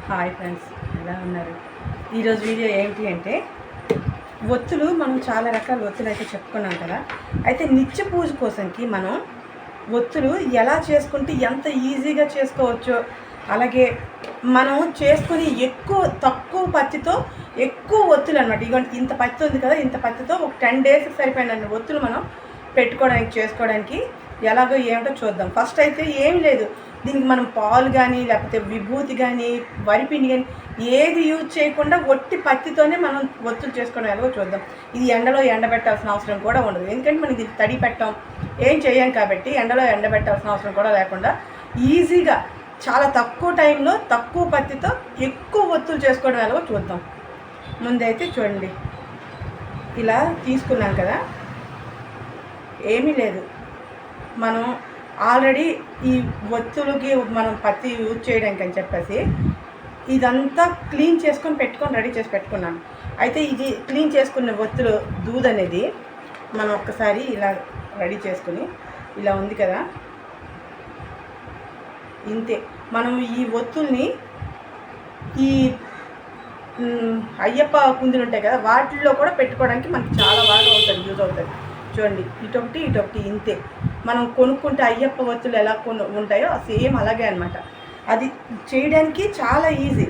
Hi friends, ఎలా ఉన్నారు? ఈరోజు వీడియో ఏంటి అంటే ఒత్తులు మనం చాలా రకాల ఒత్తులు అయితే చెప్పుకున్నాం కదా. అయితే నిత్య పూజ కోసంకి మనం ఒత్తులు ఎలా చేసుకుంటే ఎంత ఈజీగా చేసుకోవచ్చో, అలాగే మనం చేసుకుని తక్కువ పత్తితో ఎక్కువ ఒత్తులు అనమాట. ఇదిగోండి, ఇంత పత్తి ఉంది కదా, ఇంత పత్తితో ఒక 10 డేస్కి సరిపోయిన ఒత్తులు మనం చేసుకోవడానికి ఎలాగో ఏమిటో చూద్దాం. ఫస్ట్ అయితే ఏమి లేదు, దీనికి మనం పాలు కానీ లేకపోతే విభూతి కానీ వరిపిండి కానీ ఏది యూజ్ చేయకుండా ఒట్టి పత్తితోనే మనం ఒత్తులు చేసుకోవడం ఎలాగో చూద్దాం. ఇది ఎండలో ఎండబెట్టాల్సిన అవసరం కూడా ఉండదు, ఎందుకంటే మనం ఇది తడి పెట్టాం ఏం చేయం కాబట్టి ఎండలో ఎండబెట్టాల్సిన అవసరం కూడా లేకుండా ఈజీగా చాలా తక్కువ టైంలో తక్కువ పత్తితో ఎక్కువ ఒత్తులు చేసుకోవడం ఎలాగో చూద్దాం. ముందైతే చూడండి, ఇలా తీసుకున్నాం కదా, ఏమీ లేదు, మనం ఆల్రెడీ ఈ ఒత్తులకి మనం పత్తి యూజ్ చేయడానికి అని చెప్పేసి ఇదంతా క్లీన్ చేసుకొని రెడీ చేసి పెట్టుకున్నాను. అయితే ఇది క్లీన్ చేసుకున్న ఒత్తులు దూదనేది మనం ఒక్కసారి ఇలా రెడీ చేసుకుని, ఇలా ఉంది కదా, ఇంతే. మనం ఈ ఒత్తుల్ని ఈ అయ్యప్ప కుందులు ఉంటాయి కదా, వాటిల్లో కూడా పెట్టుకోవడానికి మనకి చాలా బాగా అవుతుంది, యూజ్ అవుతుంది. చూడండి, ఇటొకటి ఇంతే. మనం కొనుక్కుంటే అయ్యప్ప ఒత్తులు ఎలా ఉంటాయో సేమ్ అలాగే అనమాట. అది చేయడానికి చాలా ఈజీ.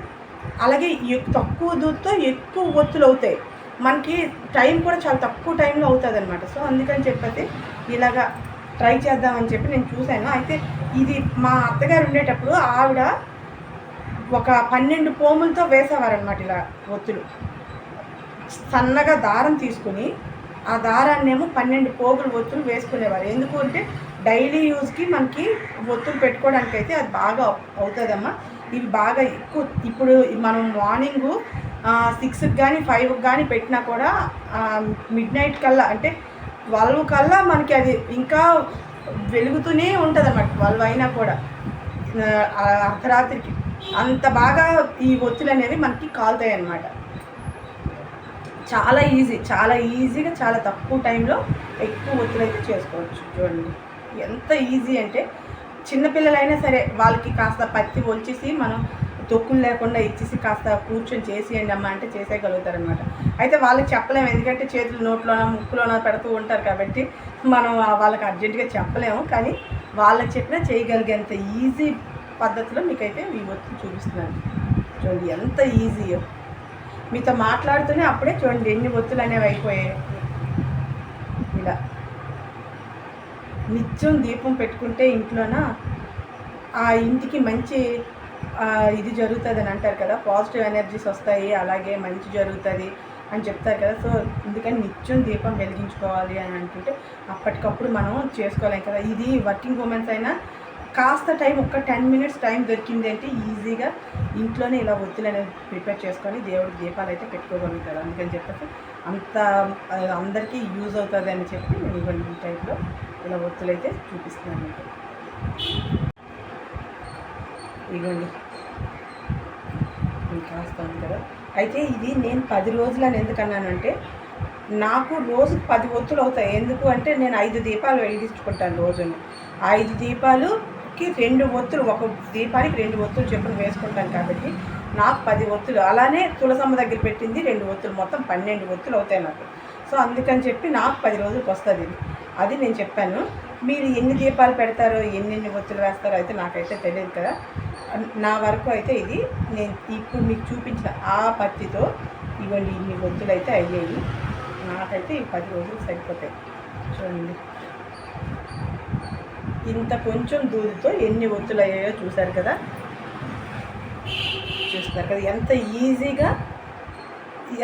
అలాగే తక్కువ దూద్తో ఎక్కువ ఒత్తులు అవుతాయి, మనకి టైం కూడా చాలా తక్కువ టైంలో అవుతుంది అనమాట. సో అందుకని చెప్పేసి ఇలాగా ట్రై చేద్దామని చెప్పి నేను చూశాను. అయితే ఇది మా అత్తగారు ఉండేటప్పుడు ఆవిడ ఒక 12 పోములతో వేసేవారనమాట ఇలా ఒత్తులు. సన్నగా దారం తీసుకుని ఆ దారాన్నేమో 12 పోగులు ఒత్తులు వేసుకునేవారు. ఎందుకు అంటే డైలీ యూజ్కి మనకి ఒత్తులు పెట్టుకోవడానికి అయితే అది బాగా అవుతుందమ్మా. ఇవి బాగా ఎక్కువ. ఇప్పుడు మనం మార్నింగు 6కి కానీ 5కి కానీ పెట్టినా కూడా మిడ్నైట్ కల్లా, అంటే 12 కల్లా మనకి అది ఇంకా వెలుగుతూనే ఉంటుంది అన్నమాట. 12 అయినా కూడా అర్ధరాత్రికి అంత బాగా ఈ ఒత్తులు అనేవి మనకి కాలుతాయి అన్నమాట. చాలా ఈజీగా చాలా తక్కువ టైంలో ఎక్కువ ఒత్తులు అయితే చేసుకోవచ్చు. చూడండి ఎంత ఈజీ అంటే, చిన్నపిల్లలైనా సరే వాళ్ళకి కాస్త పత్తి ఒలిచేసి మనం తొక్కులు లేకుండా ఇచ్చేసి కాస్త కూర్చొని చేసేయండి అమ్మ అంటే చేసేయగలుగుతారనమాట. అయితే వాళ్ళకి చెప్పలేము, ఎందుకంటే చేతులు నోట్లోనో ముక్కులోనో పెడుతూ ఉంటారు కాబట్టి మనం వాళ్ళకి అర్జెంటుగా చెప్పలేము. కానీ వాళ్ళకి చెప్పినా చేయగలిగేంత ఈజీ పద్ధతిలో మీకైతే ఈ ఒత్తులు చూపిస్తున్నాను. చూడండి ఎంత ఈజీయో. మీతో మాట్లాడుతూనే అప్పుడే చూడండి ఎన్ని ఒత్తులు అనేవి అయిపోయాయి. ఇలా నిత్యం దీపం పెట్టుకుంటే ఇంట్లోన ఆ ఇంటికి మంచి ఇది జరుగుతుంది అని అంటారు కదా, పాజిటివ్ ఎనర్జీస్ వస్తాయి, అలాగే మంచి జరుగుతుంది అని చెప్తారు కదా. సో అందుకని నిత్యం దీపం వెలిగించుకోవాలి అని అనుకుంటే అప్పటికప్పుడు మనం చేసుకోలేం కదా. ఇది వర్కింగ్ ఉమెన్స్ అయినా కాస్త టైం, ఒక 10 మినిట్స్ టైం దొరికింది అంటే ఈజీగా ఇంట్లోనే ఇలా ఒత్తులు అనేది ప్రిపేర్ చేసుకొని దేవుడికి దీపాలు అయితే పెట్టుకోగలుగుతారు. అందుకని చెప్పేసి అందరికీ యూజ్ అవుతుంది అని చెప్పి నేను ఇవ్వండి ఈ టైప్లో ఇలా ఒత్తులు అయితే చూపిస్తున్నాను మీకు. ఇవ్వండి కాస్త ఉంది కదా. అయితే ఇది నేను 10 రోజులని ఎందుకన్నానంటే, నాకు రోజుకి 10 ఒత్తులు అవుతాయి. ఎందుకు అంటే నేను 5 దీపాలు వెలిగించుకుంటాను రోజుని. 5 దీపాలుకి 2 ఒత్తులు, ఒక దీపానికి 2 ఒత్తులు చెప్పులు వేసుకుంటాను కాబట్టి నాకు 10 ఒత్తులు. అలానే తులసమ్మ దగ్గర పెట్టింది 2 ఒత్తులు, మొత్తం 12 ఒత్తులు అవుతాయి నాకు. సో అందుకని చెప్పి నాకు 10 రోజులకు వస్తుంది ఇది. అది నేను చెప్పాను. మీరు ఎన్ని దీపాలు పెడతారో, ఎన్ని ఒత్తులు వేస్తారో అయితే నాకైతే తెలియదు కదా. నా వరకు అయితే ఇది నేను ఇప్పుడు మీకు చూపించిన ఆ పత్తితో ఇవ్వండి ఇన్ని ఒత్తులు అయితే అయ్యాయి. నాకైతే ఈ 10 రోజులు సరిపోతాయి. చూడండి ఇంత కొంచెం దూదితో ఎన్ని ఒత్తులు అయ్యాయో చూస్తారు కదా. ఎంత ఈజీగా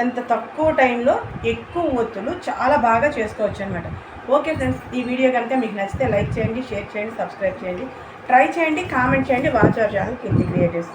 ఎంత తక్కువ టైంలో ఎక్కువ ఒత్తులు చాలా బాగా చేసుకోవచ్చు అనమాట. ఓకే ఫ్రెండ్స్, ఈ వీడియో కనుక మీకు నచ్చితే లైక్ చేయండి, షేర్ చేయండి, సబ్స్క్రైబ్ చేయండి, ట్రై చేయండి, కామెంట్ చేయండి. Watch our channel Keerthi creatives.